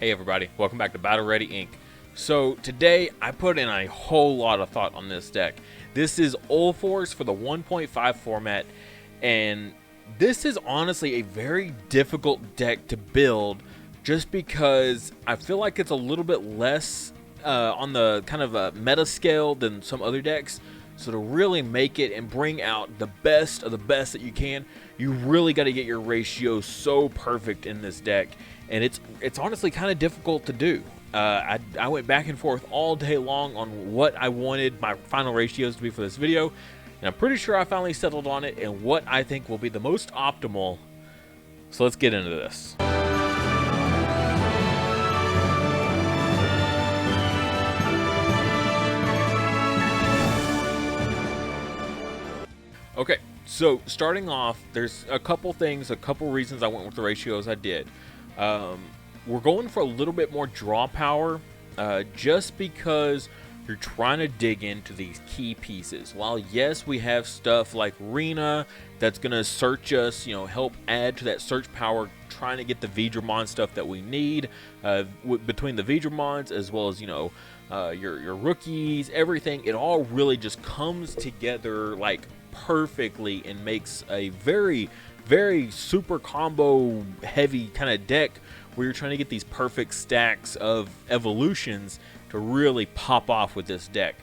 Hey everybody, welcome back to Battle Ready Inc. So today I put in a whole lot of thought on this deck. This is Ulforce for the 1.5 format, and this is honestly a very difficult deck to build just because I feel like it's a little bit less on the kind of meta scale than some other decks. So to really make it and bring out the best of the best that you can, you really got to get your ratio so perfect in this deck, and it's honestly kind of difficult to do. I went back and forth all day long on what I wanted my final ratios to be for this video, and I'm pretty sure I finally settled on it and what I think will be the most optimal. So let's get into this. Okay, so starting off, there's a couple reasons I went with the ratios I did. We're going for a little bit more draw power, just because you're trying to dig into these key pieces. While yes, we have stuff like Rena that's going to search us, help add to that search power, trying to get the Veedramon stuff that we need, between the Veedramons as well as, your rookies, everything, it all really just comes together like perfectly and makes a very, very super combo heavy kind of deck where you're trying to get these perfect stacks of evolutions to really pop off with this deck.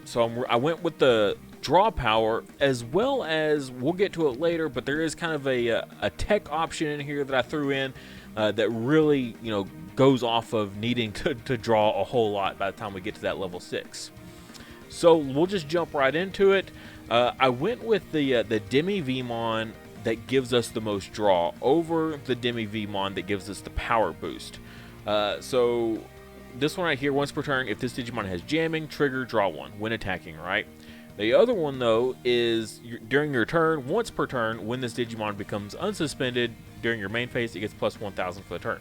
So I went with the draw power, as well as, we'll get to it later, but there is kind of a tech option in here that I threw in that really goes off of needing to draw a whole lot by the time we get to that level 6. So we'll just jump right into it. I went with the Digimon that gives us the most draw over the Digimon that gives us the power boost. So this one right here, once per turn, if this Digimon has jamming, trigger, draw 1 when attacking, right? The other one, though, is during your turn, once per turn, when this Digimon becomes unsuspended during your main phase, it gets plus 1,000 for the turn.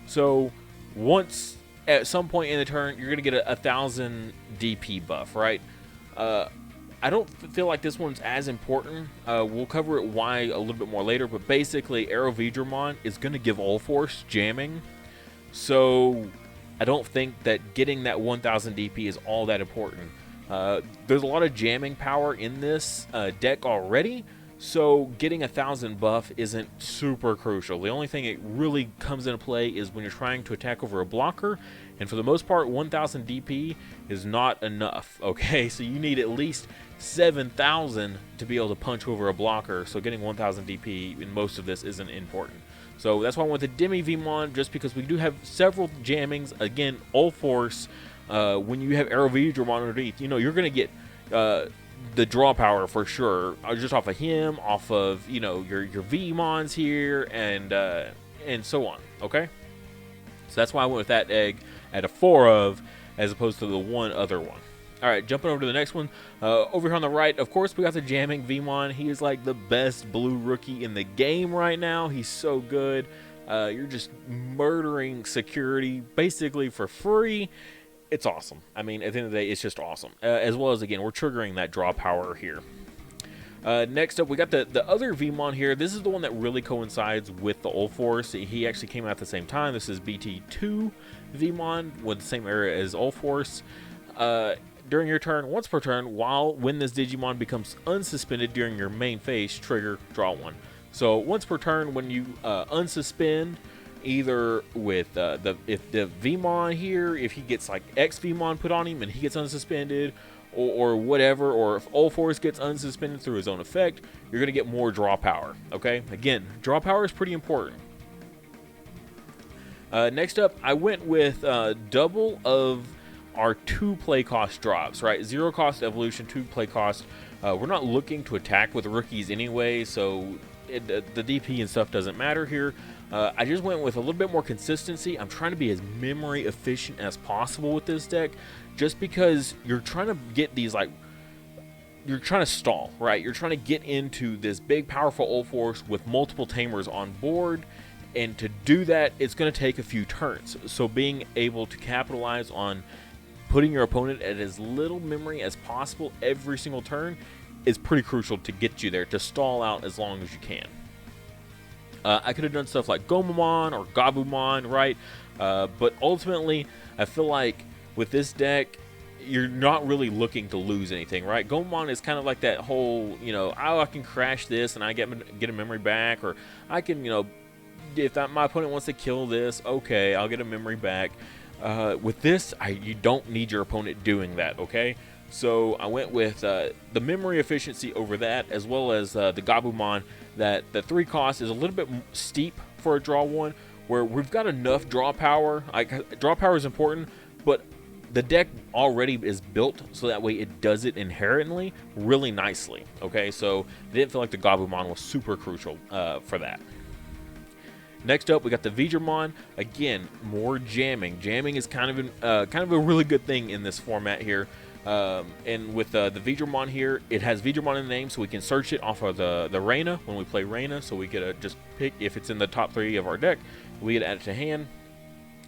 So once, at some point in the turn, you're going to get a 1,000 DP buff, right? I don't feel like this one's as important. We'll cover it why a little bit more later, but basically, Veedramon is going to give Ulforce jamming. So I don't think that getting that 1,000 DP is all that important. There's a lot of jamming power in this deck already, so getting 1,000 buff isn't super crucial. The only thing it really comes into play is when you're trying to attack over a blocker, and for the most part, 1,000 DP is not enough, okay? So you need at least 7,000 to be able to punch over a blocker, so getting 1,000 DP in most of this isn't important. So that's why I went with the Digimon, just because we do have several jammings. Again, Ulforce, when you have Veedramon underneath, you're going to get the draw power for sure, just off of him, off of your Vmons here, and so on. Okay, so that's why I went with that egg at a 4 of, as opposed to the one other one. All right, jumping over to the next one. Over here on the right, of course, we got the jamming Vmon. He is like the best blue rookie in the game right now. He's so good. You're just murdering security basically for free. It's awesome. I mean, at the end of the day, it's just awesome. As well as, again, we're triggering that draw power here. Next up, we got the other Vmon here. This is the one that really coincides with the Ulforce. He actually came out at the same time. This is BT2 Vmon with the same area as Ulforce. During your turn, once per turn, when this Digimon becomes unsuspended during your main phase, trigger, draw 1. So once per turn, when you unsuspend, either with if the Vmon here, if he gets like X Vmon put on him and he gets unsuspended, or whatever, or if Ulforce gets unsuspended through his own effect, you're going to get more draw power. Okay, again, draw power is pretty important. Next up, I went with double of our 2 play cost drops, right? 0 cost evolution, 2 play cost. We're not looking to attack with rookies anyway, so the DP and stuff doesn't matter here. I just went with a little bit more consistency. I'm trying to be as memory efficient as possible with this deck, just because you're trying to get these, like, you're trying to stall, right? You're trying to get into this big, powerful Ulforce with multiple Tamers on board, and to do that, it's going to take a few turns. So being able to capitalize on putting your opponent at as little memory as possible every single turn is pretty crucial to get you there, to stall out as long as you can. I could have done stuff like Gomamon or Gabumon, right? But ultimately, I feel like with this deck, you're not really looking to lose anything, right? Gomon is kind of like that whole, oh, I can crash this and I get a memory back, or I can, if my opponent wants to kill this, okay, I'll get a memory back. With this, you don't need your opponent doing that, okay? So I went with the memory efficiency over that, as well as the Gabumon, that the 3 cost is a little bit steep for a draw 1, where we've got enough draw power. Draw power is important, but the deck already is built so that way it does it inherently really nicely, okay? So I didn't feel like the Gabumon was super crucial for that. Next up, we got the Veedramon. Again, more jamming. Jamming is kind of a really good thing in this format here. And with the Veedramon here, it has Veedramon in the name, so we can search it off of the Rena when we play Rena. So we get to just pick if it's in the top 3 of our deck. We get to add it to hand.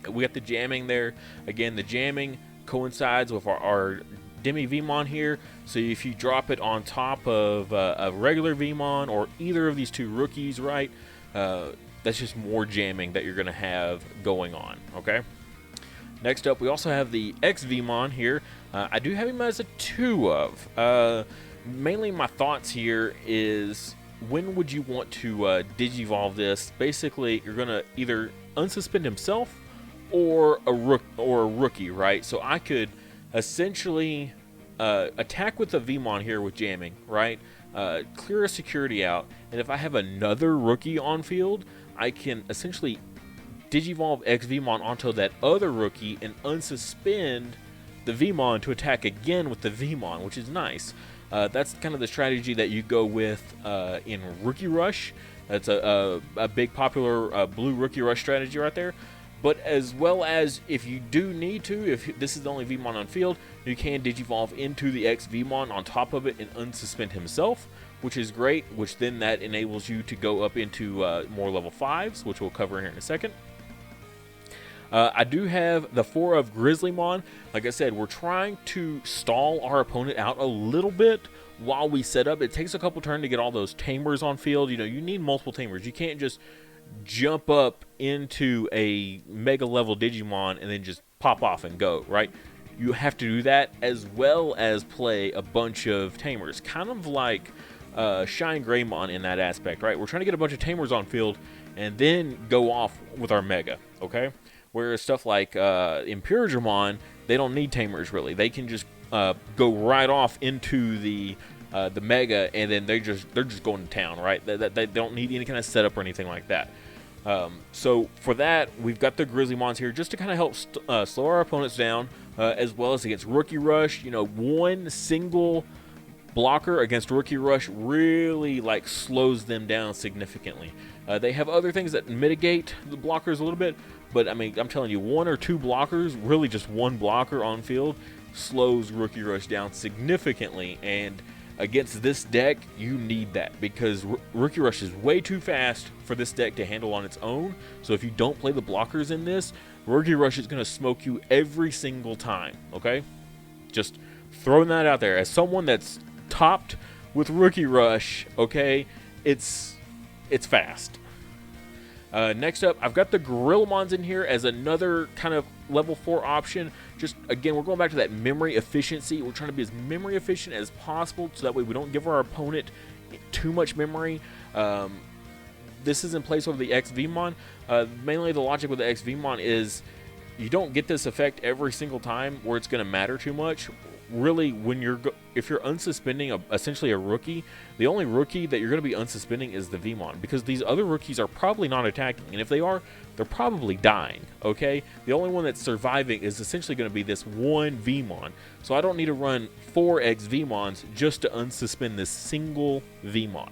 We got the jamming there. Again, the jamming coincides with our Demi-Vemon here. So if you drop it on top of a regular Vemon or either of these 2 rookies, right? That's just more jamming that you're going to have going on, okay? Next up, we also have the X-Vemon here. I do have him as a 2 of. Mainly my thoughts here is, when would you want to Digivolve this? Basically, you're going to either unsuspend himself or a rookie, right? So I could essentially attack with the Vemon here with jamming, right? Clear a security out, and if I have another rookie on field, I can essentially Digivolve X-Vemon onto that other rookie and unsuspend the Vemon to attack again with the Vemon, which is nice. That's kind of the strategy that you go with in Rookie Rush. That's a big popular blue Rookie Rush strategy right there. But as well as, if you do need to, if this is the only Vemon on field, you can Digivolve into the X-Vemon on top of it and unsuspend himself, which is great, which then that enables you to go up into more level 5s, which we'll cover here in a second. I do have the 4 of Grizzlymon. Like I said, we're trying to stall our opponent out a little bit while we set up. It takes a couple turns to get all those Tamers on field. You need multiple Tamers. You can't just jump up into a mega level Digimon and then just pop off and go, right? You have to do that as well as play a bunch of Tamers, kind of like Shine Greymon in that aspect, right? We're trying to get a bunch of Tamers on field and then go off with our Mega, okay? Whereas stuff like Imperadramon, they don't need Tamers really. They can just go right off into the Mega, and then they're just going to town, right? They don't need any kind of setup or anything like that. So for that, we've got the Grizzlymons here just to kind of help slow our opponents down, as well as against Rookie Rush. One single blocker against Rookie Rush really slows them down significantly. They have other things that mitigate the blockers a little bit, but I mean, I'm telling you, 1 or 2 blockers, really just 1 blocker on field, slows Rookie Rush down significantly. And against this deck, you need that, because Rookie Rush is way too fast for this deck to handle on its own. So if you don't play the blockers in this, Rookie Rush is going to smoke you every single time, okay? Just throwing that out there. As someone that's topped with Rookie Rush, okay, it's fast. Next up, I've got the Gorillamons in here as another kind of level 4 option. Just, again, we're going back to that memory efficiency. We're trying to be as memory efficient as possible so that way we don't give our opponent too much memory. This is in place over the X-Vemon. Mainly the logic with the X-Vemon is you don't get this effect every single time where it's going to matter too much. Really, if you're unsuspending essentially a rookie, the only rookie that you're going to be unsuspending is the Vemon, because these other rookies are probably not attacking, and if they are, they're probably dying, okay? The only one that's surviving is essentially going to be this one Vemon, so I don't need to run 4 X-Vemons just to unsuspend this single Vemon.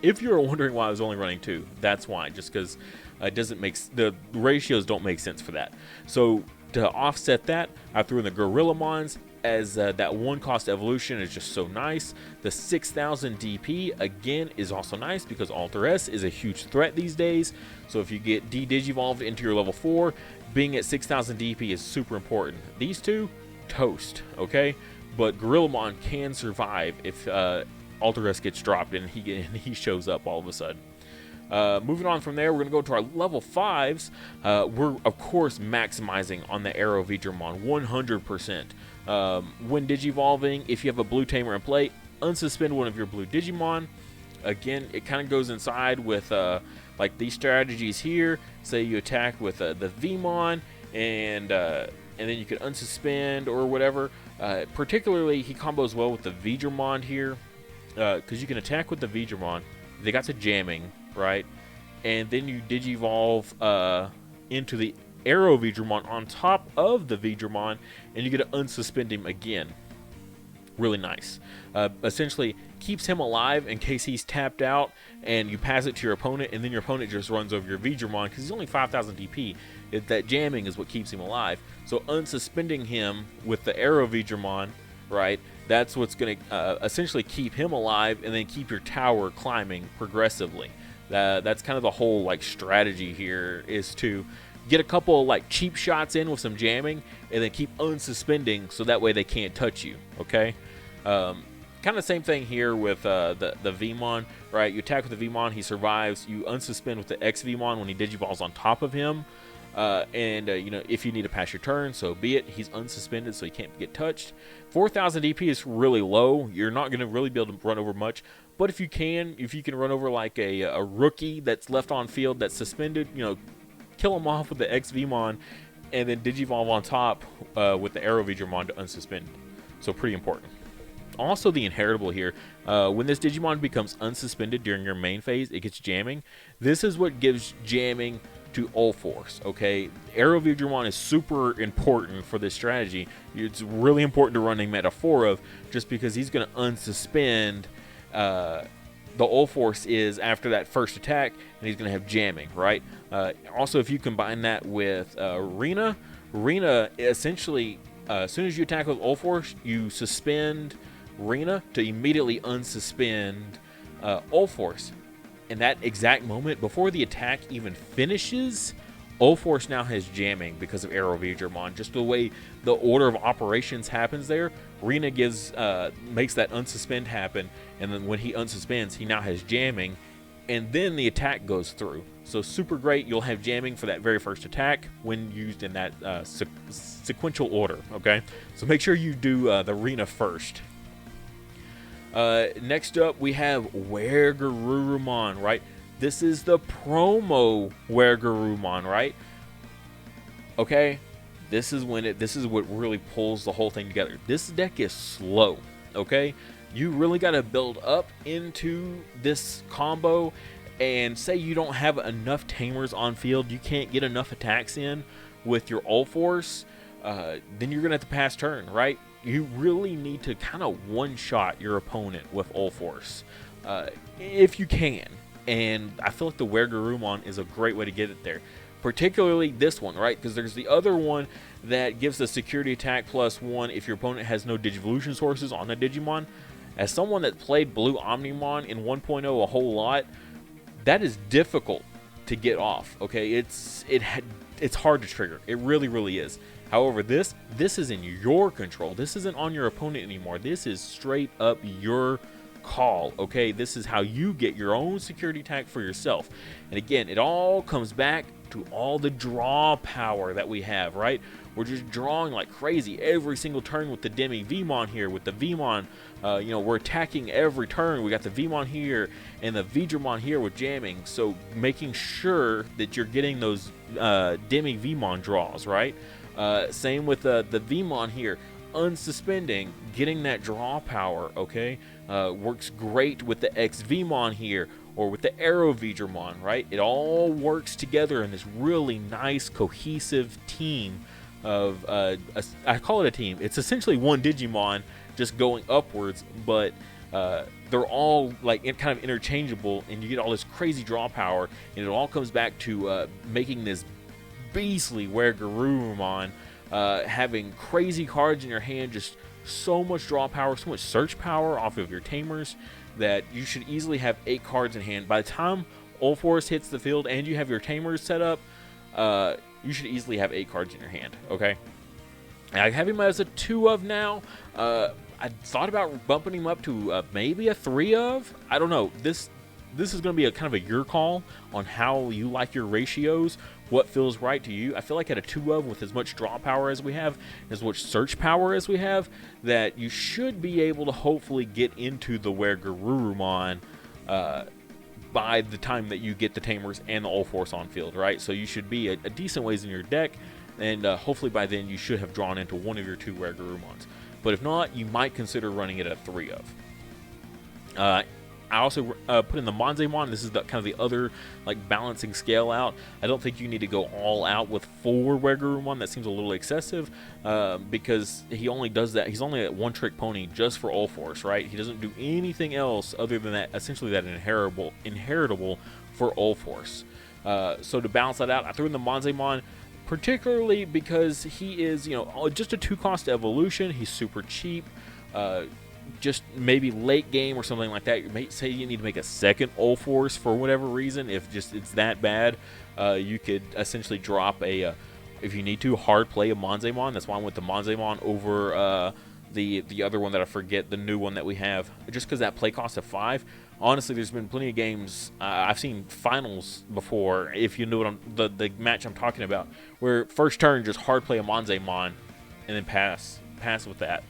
If you're wondering why I was only running 2, that's why, just because the ratios don't make sense for that. So to offset that, I threw in the Gorillamons, as that 1 cost evolution is just so nice. The 6,000 DP, again, is also nice because Alter S is a huge threat these days. So if you get Digivolved into your level 4, being at 6,000 DP is super important. These 2, toast, okay? But Gorillamon can survive if Alter S gets dropped and he shows up all of a sudden. Moving on from there, we're going to go to our level 5s. We're, of course, maximizing on the LadyDevimon 100%. When Digivolving, if you have a blue Tamer in play, unsuspend one of your blue Digimon. Again, it kind of goes inside with like these strategies here. Say you attack with the Vmon, and then you can unsuspend or whatever. Particularly, he combos well with the Veedramon here, because you can attack with the Veedramon. They got to jamming, right? And then you Digivolve into the LadyDevimon on top of the Veedramon, and you get to unsuspend him again. Really nice. Essentially keeps him alive in case he's tapped out, and you pass it to your opponent, and then your opponent just runs over your Veedramon because he's only 5,000 DP. That jamming is what keeps him alive. So unsuspending him with the LadyDevimon, right? That's what's going to essentially keep him alive, and then keep your tower climbing progressively. That's kind of the whole like strategy here, is to get a couple of like cheap shots in with some jamming, and then keep unsuspending so that way they can't touch you. Okay. Kind of same thing here with the Vmon, right? You attack with the Vmon, he survives. You unsuspend with the X Vmon when he Digivolves on top of him. You know, if you need to pass your turn, so be it. He's unsuspended, so he can't get touched. 4,000 DP is really low. You're not going to really be able to run over much. But if you can run over like a rookie that's left on field that's suspended, you know, kill him off with the X Vmon, and then Digivolve on top with the LadyDevimon to unsuspend. So pretty important. Also, the inheritable here, when this Digimon becomes unsuspended during your main phase, it gets jamming. This is what gives jamming to Ulforce, okay? LadyDevimon is super important for this strategy. It's really important to run a meta 4 of, just because he's going to unsuspend the Ulforce is after that first attack, and he's going to have jamming, right? Also, if you combine that with Rena essentially, as soon as you attack with Ulforce, you suspend Rena to immediately unsuspend Ulforce. In that exact moment, before the attack even finishes, Ulforce now has jamming because of LadyDevimon. Just the way the order of operations happens there, Rena makes that unsuspend happen, and then when he unsuspends, he now has jamming, and then the attack goes through. So super great. You'll have jamming for that very first attack when used in that sequential order, okay? So make sure you do the Rena first. Next up, we have WereGarurumon, right? This is the promo WereGarurumon, right? Okay, this is what really pulls the whole thing together. This deck is slow, okay? You really got to build up into this combo, and say you don't have enough Tamers on field, you can't get enough attacks in with your Ulforce, then you're going to have to pass turn, right? You really need to kind of one-shot your opponent with Ulforce, if you can. And I feel like the WereGarurumon is a great way to get it there. Particularly this one, right? Because there's the other one that gives the security attack +1 if your opponent has no Digivolution sources on the Digimon. As someone that played Blue Omnimon in 1.0 a whole lot, that is difficult to get off, okay? It's hard to trigger. It really, really is. However, this is in your control. This isn't on your opponent anymore. This is straight up your call, okay? This is how you get your own security attack for yourself. And again, it all comes back to all the draw power that we have, right? We're just drawing like crazy every single turn with the Demi-Vmon here, with the Vmon. You know, we're attacking every turn. We got the Vmon here and the Veedramon here with jamming. So making sure that you're getting those Demi-Vmon draws, right? Same with the Vmon here. Unsuspending, getting that draw power, okay? Works great with the X-Vmon here, or with the LadyDevimon, right? It all works together in this really nice, cohesive team of, I call it a team. It's essentially one Digimon just going upwards, but they're all like kind of interchangeable, and you get all this crazy draw power, and it all comes back to making this beastly WereGarurumon, having crazy cards in your hand, just so much draw power, so much search power off of your Tamers, that you should easily have 8 cards in hand. By the time Ulforce hits the field and you have your Tamers set up, you should easily have 8 cards in your hand, okay? I have him as a 2 of now. I thought about bumping him up to maybe a 3 of. I don't know. This this is going to be a kind of a your call on how you like your ratios, what feels right to you. I feel like at a 2-of, with as much draw power as we have, as much search power as we have, that you should be able to hopefully get into the Weregarurumon by the time that you get the Tamers and the Ulforce on field, right? So you should be a decent ways in your deck, and hopefully by then you should have drawn into one of your 2 Weregarurumons. But if not, you might consider running it at 3-of. I also put in the Monzaemon. This is the kind of the other like balancing scale out. I don't think you need to go all out with 4 Weregarurumon. That seems a little excessive because he only does that. He's only a one-trick pony just for Ulforce, right? He doesn't do anything else other than that. Essentially, that inheritable for Ulforce. So to balance that out, I threw in the Monzaemon, particularly because he is, you know, just a 2-cost evolution. He's super cheap. Just maybe late game or something like that, you may say you need to make a second Ulforce for whatever reason. If just it's that bad, you could essentially drop a, if you need to, hard play a Monzaemon. That's why I went the Monzaemon over the other one that I forget, the new one that we have, just because that play cost of 5. Honestly, there's been plenty of games, I've seen finals before, if you know what the match I'm talking about, where first turn just hard play a Monzaemon and then pass with that,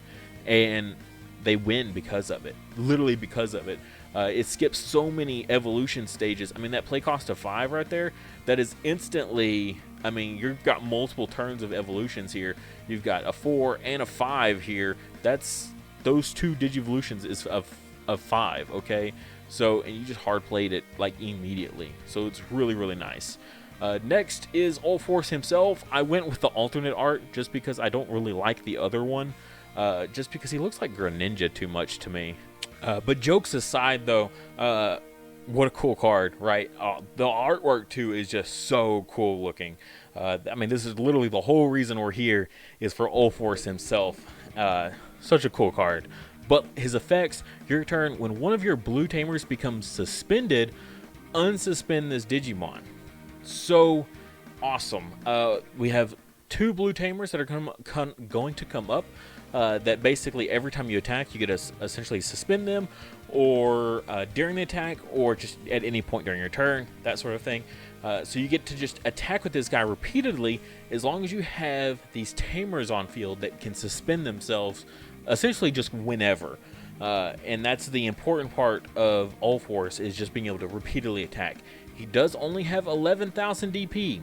and they win because of it, literally because of it. It skips so many evolution stages. I mean, that play cost of 5 right there, that is instantly, I mean, you've got multiple turns of evolutions here. You've got a 4 and a 5 here. That's, those 2 Digivolutions is of 5, okay? So, and you just hard played it like immediately. So it's really, really nice. Next is Ulforce himself. I went with the alternate art just because I don't really like the other one. Just because he looks like Greninja too much to me. But jokes aside, though, what a cool card, right? The artwork, too, is just so cool looking. I mean, this is literally the whole reason we're here is for Ulforce himself. Such a cool card. But his effects, your turn, when one of your blue Tamers becomes suspended, unsuspend this Digimon. So awesome. We have 2 blue Tamers that are going to come up. That basically every time you attack, you get to essentially suspend them, or during the attack, or just at any point during your turn, that sort of thing. So you get to just attack with this guy repeatedly, as long as you have these Tamers on field that can suspend themselves, essentially just whenever. And that's the important part of Ulforce, is just being able to repeatedly attack. He does only have 11,000 DP,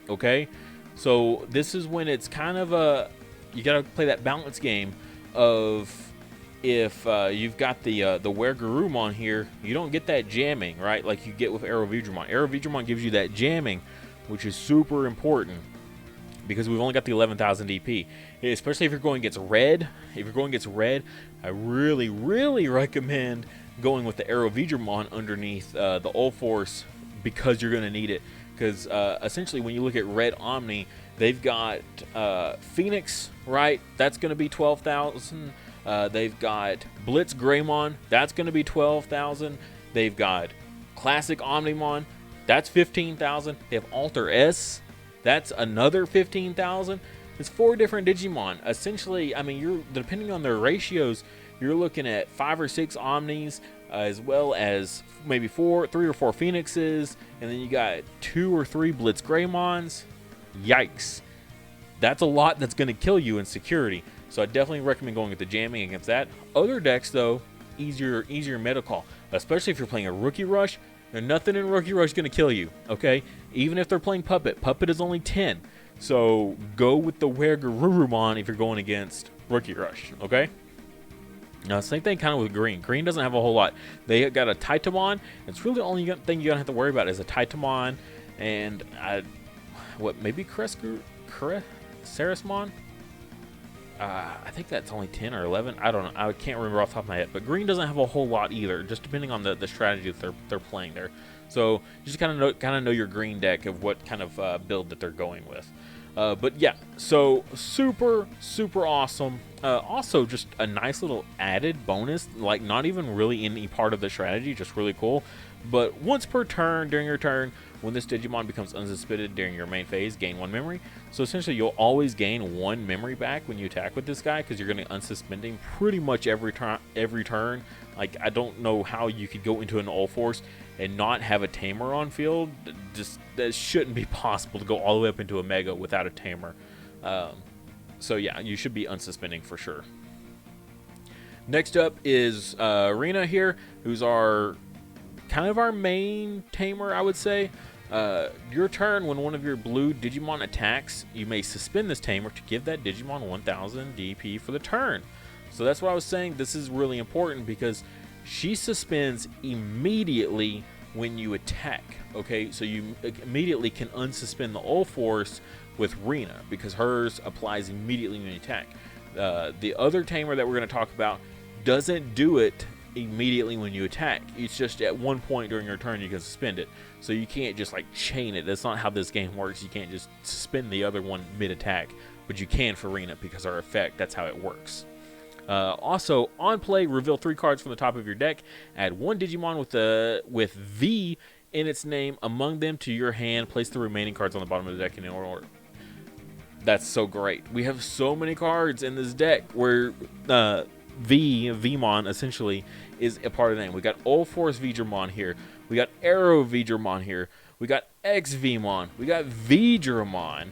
okay? So this is when it's kind of a, you gotta play that balance game of, if you've got the Weregarurumon here, you don't get that jamming, right, like you get with LadyDevimon. LadyDevimon gives you that jamming, which is super important because we've only got the 11,000 DP. Especially if you're going against red. If you're going against red, I really, really recommend going with the LadyDevimon underneath the Ulforce, because you're going to need it. Because essentially, when you look at Red Omni, they've got Phoenix, right? That's going to be 12,000. They've got Blitz Greymon. That's going to be 12,000. They've got Classic Omnimon. That's 15,000. They have Alter S. That's another 15,000. It's 4 different Digimon. Essentially, I mean, you're depending on their ratios, you're looking at 5 or 6 Omnis, as well as maybe 3 or 4 Phoenixes, and then you got 2 or 3 Blitz Greymons. Yikes. That's a lot that's going to kill you in security. So I definitely recommend going with the jamming against that. Other decks, though, easier meta call. Especially if you're playing a Rookie Rush, there's nothing in Rookie Rush going to kill you, okay? Even if they're playing Puppet. Puppet is only 10. So go with the Weregarurumon if you're going against Rookie Rush, okay? Now, same thing kind of with Green. Green doesn't have a whole lot. They got a Titamon. It's really the only thing you're going to have to worry about is a Titamon and, maybe Ceresmon? I think that's only 10 or 11. I don't know. I can't remember off the top of my head. But Green doesn't have a whole lot either, just depending on the strategy that they're playing there. So just kind of know your Green deck of what kind of build that they're going with. But yeah, so super awesome. Also, just a nice little added bonus, like not even really any part of the strategy, just really cool. But once per turn, during your turn, when this Digimon becomes unsuspended during your main phase, gain 1 memory. So essentially, you'll always gain 1 memory back when you attack with this guy, because you're going to unsuspend him pretty much every turn. Like, I don't know how you could go into an Ulforce and not have a Tamer on field, just that shouldn't be possible to go all the way up into a Mega without a Tamer. So yeah, you should be unsuspending for sure. Next up is Rena here, who's our kind of our main Tamer, I would say. Your turn, when one of your blue Digimon attacks, you may suspend this Tamer to give that Digimon 1000 DP for the turn. So that's what I was saying. This is really important because she suspends immediately when you attack. Okay, so you immediately can unsuspend the Ulforce with Rena because hers applies immediately when you attack. The other Tamer that we're going to talk about doesn't do it immediately when you attack. It's just at one point during your turn you can suspend it. So you can't just like chain it. That's not how this game works. You can't just suspend the other one mid-attack, but you can for Rena because our effect, that's how it works. Also, on play, reveal 3 cards from the top of your deck. Add 1 Digimon with V in its name among them to your hand. Place the remaining cards on the bottom of the deck in order. That's so great. We have so many cards in this deck where Vmon essentially is a part of the name. We got UlforceVeedramon here. We got ArrowVeedramon here. We got XVmon. We got Veedramon.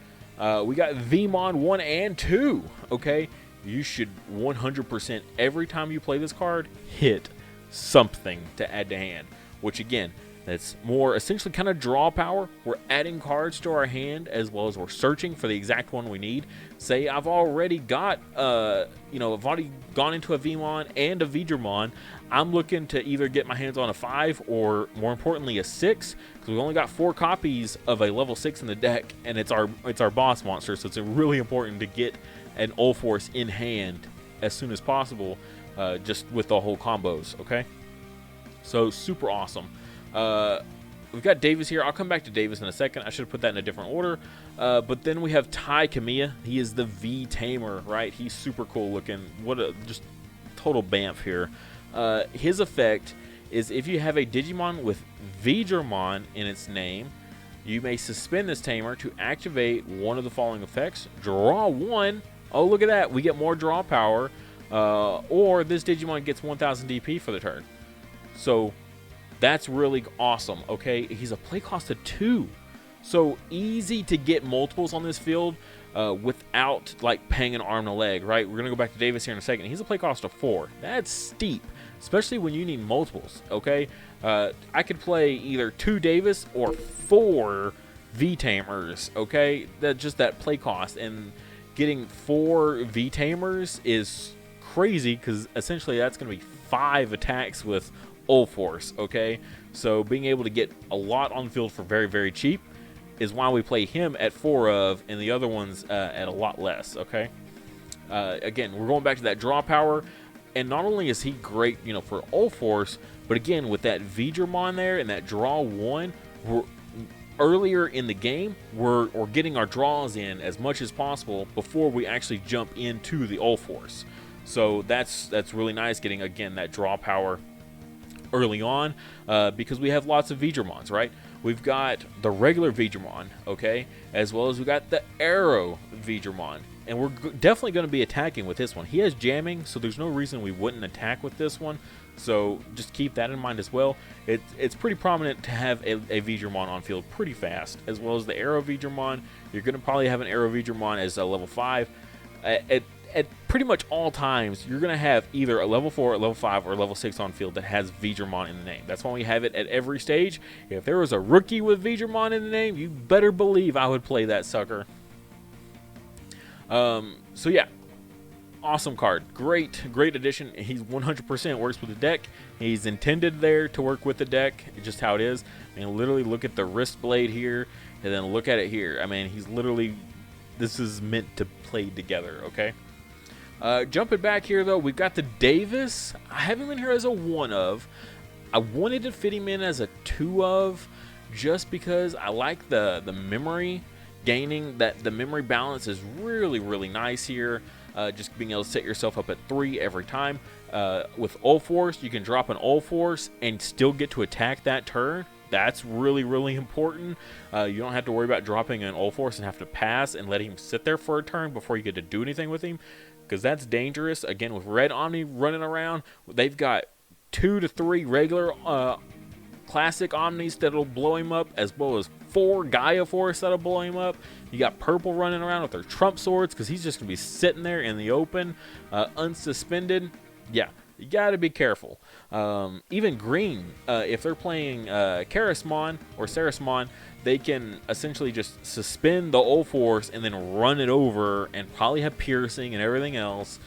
We got Vmon 1 and 2. Okay, you should 100% every time you play this card hit something to add to hand. Which again, that's more essentially kind of draw power. We're adding cards to our hand as well as we're searching for the exact one we need. Say I've already got, I've already gone into a Vmon and a Veedramon. I'm looking to either get my hands on a 5 or more importantly a 6 because we've only got 4 copies of a level 6 in the deck and it's our boss monster. So it's really important to get an Ulforce in hand as soon as possible, just with the whole combos. Okay, so super awesome. We've got Davis here. I'll come back to Davis in a second. I should have put that in a different order. But then we have Tai Kamiya. He is the V Tamer, right? He's super cool looking. What a just total bamf here. His effect is if you have a Digimon with Veedramon in its name, you may suspend this Tamer to activate one of the following effects. Draw 1. Oh, look at that. We get more draw power. Or this Digimon gets 1000 DP for the turn. So that's really awesome. Okay, he's a play cost of 2, so easy to get multiples on this field without like paying an arm and a leg. Right, we're gonna go back to Davis here in a second. He's a play cost of 4. That's steep, especially when you need multiples. Okay, I could play either 2 Davis or 4 V Tamers. Okay, that play cost, and getting 4 V Tamers is crazy because essentially that's gonna be 5 attacks with Ulforce. Okay, so being able to get a lot on the field for very, very cheap is why we play him at 4 of and the other ones at a lot less. Okay, again, we're going back to that draw power, and not only is he great, for Ulforce, but again with that Veedramon there and that draw 1, earlier in the game we're getting our draws in as much as possible before we actually jump into the Ulforce. So that's really nice, getting again that draw power early on, because we have lots of Veedramons, right? We've got the regular Veedramon, okay, as well as we got the Arrow Veedramon, and we're definitely going to be attacking with this one. He has jamming, so there's no reason we wouldn't attack with this one. So just keep that in mind as well. It's pretty prominent to have a Veedramon on field pretty fast, as well as the Arrow Veedramon. You're going to probably have an Arrow Veedramon as a level 5. At pretty much all times, you're going to have either a level 4, a level 5, or a level 6 on field that has Veedramon in the name. That's why we have it at every stage. If there was a rookie with Veedramon in the name, you better believe I would play that sucker. So yeah, awesome card. Great addition. He's 100% works with the deck. He's intended there to work with the deck. It's just how it is. I mean, literally look at the wrist blade here, and then look at it here. I mean, he's literally, this is meant to play together, okay? Jumping back here, though, we've got the Davis. I have him in here as a 1 of. I wanted to fit him in as a 2 of just because I like the memory gaining. That the memory balance is really, really nice here. Just being able to set yourself up at 3 every time. With Ulforce, you can drop an Ulforce and still get to attack that turn. That's really, really important. You don't have to worry about dropping an Ulforce and have to pass and let him sit there for a turn before you get to do anything with him, because that's dangerous. Again, with Red Omni running around, they've got 2 to 3 regular classic Omnis that'll blow him up, as well as 4 Gaia Force that'll blow him up. You got purple running around with their Trump Swords, because he's just going to be sitting there in the open, unsuspended. Yeah, you got to be careful. Even green, if they're playing Karasmon or Sarasmon, they can essentially just suspend the Ulforce and then run it over and probably have piercing and everything else.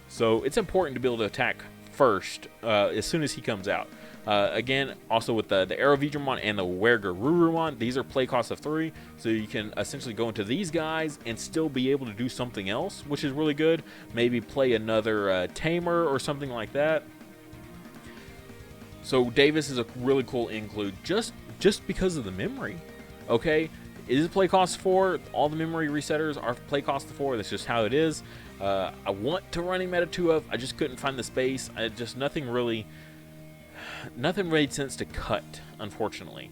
So it's important to be able to attack first as soon as he comes out. Again, also with the LadyDevimon and the Wergerurumon, these are play costs of 3, so you can essentially go into these guys and still be able to do something else, which is really good. Maybe play another Tamer or something like that. So Davis is a really cool include just because of the memory. Okay, it is play cost 4. All the memory resetters are play cost 4. That's just how it is. I want to run him at a 2 of. I just couldn't find the space. Nothing made sense to cut, unfortunately.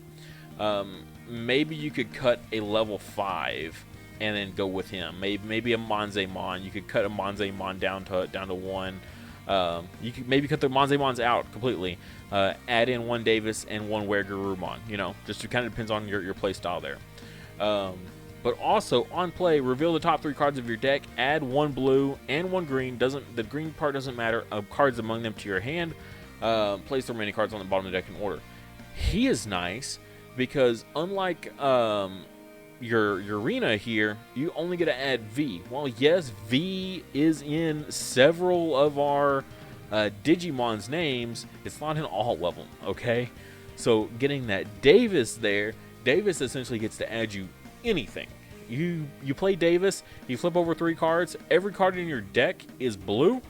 Maybe you could cut a level 5 and then go with him. Maybe a Monzaemon. You could cut a Monzaemon down to 1. You could maybe cut the Monzaemons out completely. Add in 1 Davis and 1 Wergerurumon. You know, just kind of depends on your play style there. But also on play, reveal the top 3 cards of your deck. Add 1 blue and 1 green. The green part doesn't matter. Cards among them to your hand. Place the remaining cards on the bottom of the deck in order. He is nice because unlike your Rena here, you only get to add V. Well, yes, V is in several of our Digimon's names. It's not in all of them, okay? So getting that Davis there, Davis essentially gets to add you anything. You play Davis, you flip over 3 cards. Every card in your deck is blue.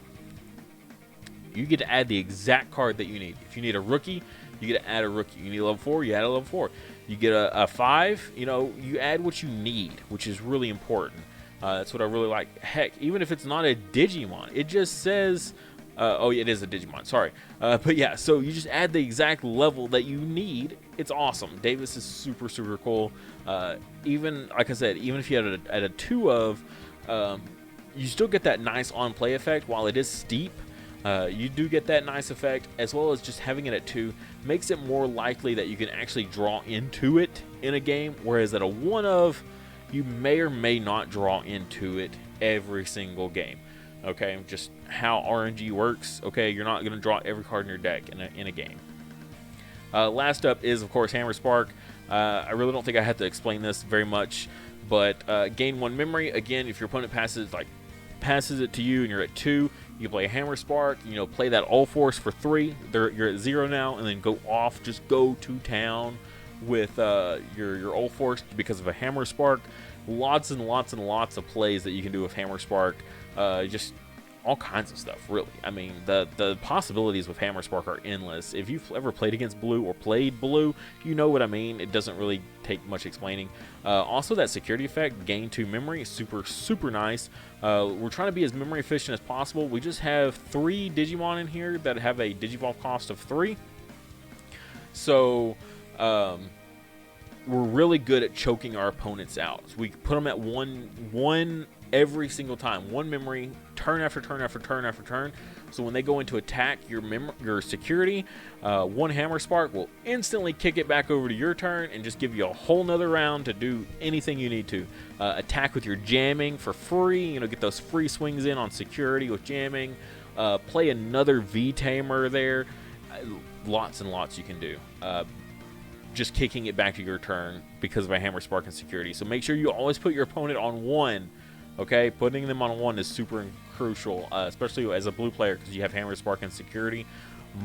You get to add the exact card that you need. If you need a rookie, you get to add a rookie. You need a level 4, you add a level 4. You get a 5, you know, you add what you need, which is really important. That's what I really like. Heck, even if it's not a Digimon, it just says, oh, it is a Digimon, sorry. But yeah, so you just add the exact level that you need. It's awesome. Davis is super, super cool. Even, like I said, even if you had a 2 of, you still get that nice on-play effect. While it is steep, you do get that nice effect, as well as just having it at 2 makes it more likely that you can actually draw into it in a game, whereas at a 1 of, you may or may not draw into it every single game. Okay, just how RNG works. Okay, you're not going to draw every card in your deck in a game. Last up is, of course, Hammer Spark. I really don't think I have to explain this very much, but gain 1 memory. Again, if your opponent passes it to you and you're at 2, you play a Hammer Spark, you know, play that Ulforce for 3. You're at 0 now, and then go off. Just go to town with your Ulforce because of a Hammer Spark. Lots and lots and lots of plays that you can do with Hammer Spark. Just all kinds of stuff, really. I mean, the possibilities with Hammer Spark are endless. If you've ever played against blue or played blue, you know what I mean. It doesn't really take much explaining. Also, that security effect, gain 2 memory, is super, super nice. We're trying to be as memory efficient as possible. We just have 3 Digimon in here that have a Digivolve cost of 3. So, we're really good at choking our opponents out. So we put them at one every single time. 1 memory, turn after turn after turn after turn. So when they go into attack your security, 1 Hammer Spark will instantly kick it back over to your turn and just give you a whole nother round to do anything you need to. Attack with your jamming for free. You know, get those free swings in on security with jamming. Play another V-Tamer there. Lots and lots you can do. Just kicking it back to your turn because of a Hammer Spark and security. So make sure you always put your opponent on 1. Okay, putting them on 1 is super crucial, especially as a blue player, because you have Hammer Spark and security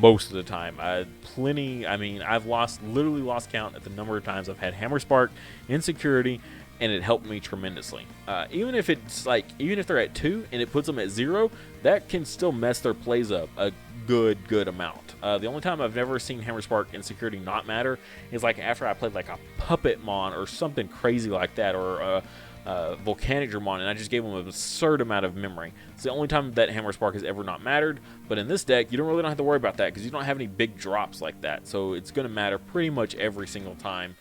most of the time. I've literally lost count at the number of times I've had Hammer Spark and security, and it helped me tremendously. Even if they're at 2 and it puts them at 0, that can still mess their plays up a good amount. The only time I've never seen Hammer Spark and security not matter is like after I played like a Puppetmon or something crazy like that, or Volcanigramon, and I just gave them an absurd amount of memory. It's the only time that Hammer Spark has ever not mattered. But in this deck, you don't have to worry about that because you don't have any big drops like that. So it's going to matter pretty much every single time.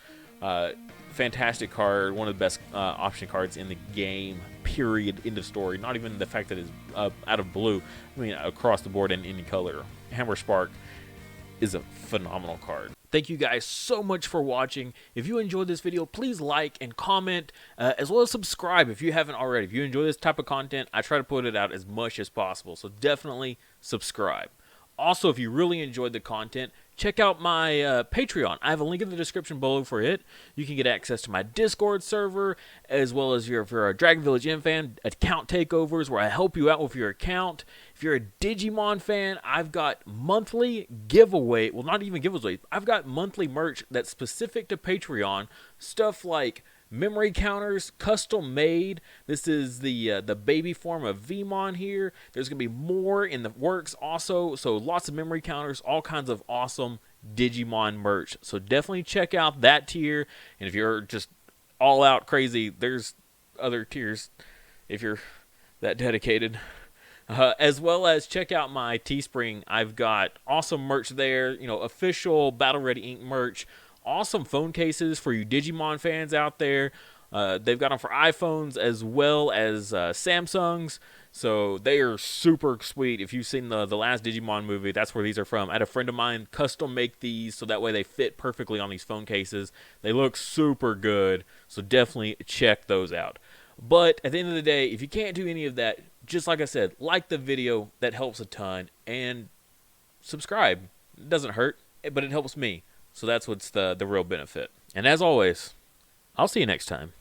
Fantastic card, one of the best option cards in the game, period, end of story. Not even the fact that it's out of blue. I mean, across the board in any color. Hammer Spark is a phenomenal card. Thank you guys so much for watching. If you enjoyed this video, please like and comment, as well as subscribe if you haven't already. If you enjoy this type of content, I try to put it out as much as possible, so definitely subscribe. Also, if you really enjoyed the content, check out my Patreon. I have a link in the description below for it. You can get access to my Discord server, as well as if you're a Dragon Village Inn fan, account takeovers where I help you out with your account. If you're a Digimon fan, I've got monthly giveaway, well, not even giveaways, I've got monthly merch that's specific to Patreon, stuff like memory counters, custom made. This is the baby form of Vmon here. There's gonna be more in the works also, so lots of memory counters, all kinds of awesome Digimon merch. So definitely check out that tier, and if you're just all out crazy, there's other tiers if you're that dedicated. As well as check out my Teespring. I've got awesome merch there, you know, official Battle Ready Ink merch. Awesome phone cases for you Digimon fans out there. They've got them for iPhones as well as Samsungs, so they are super sweet. If you've seen the last Digimon movie, that's where these are from. I had a friend of mine custom make these so that way they fit perfectly on these phone cases. They look super good, so definitely check those out. But at the end of the day, if you can't do any of that, just like I said, like the video. That helps a ton. And subscribe. It doesn't hurt, but it helps me. So that's what's the real benefit. And as always, I'll see you next time.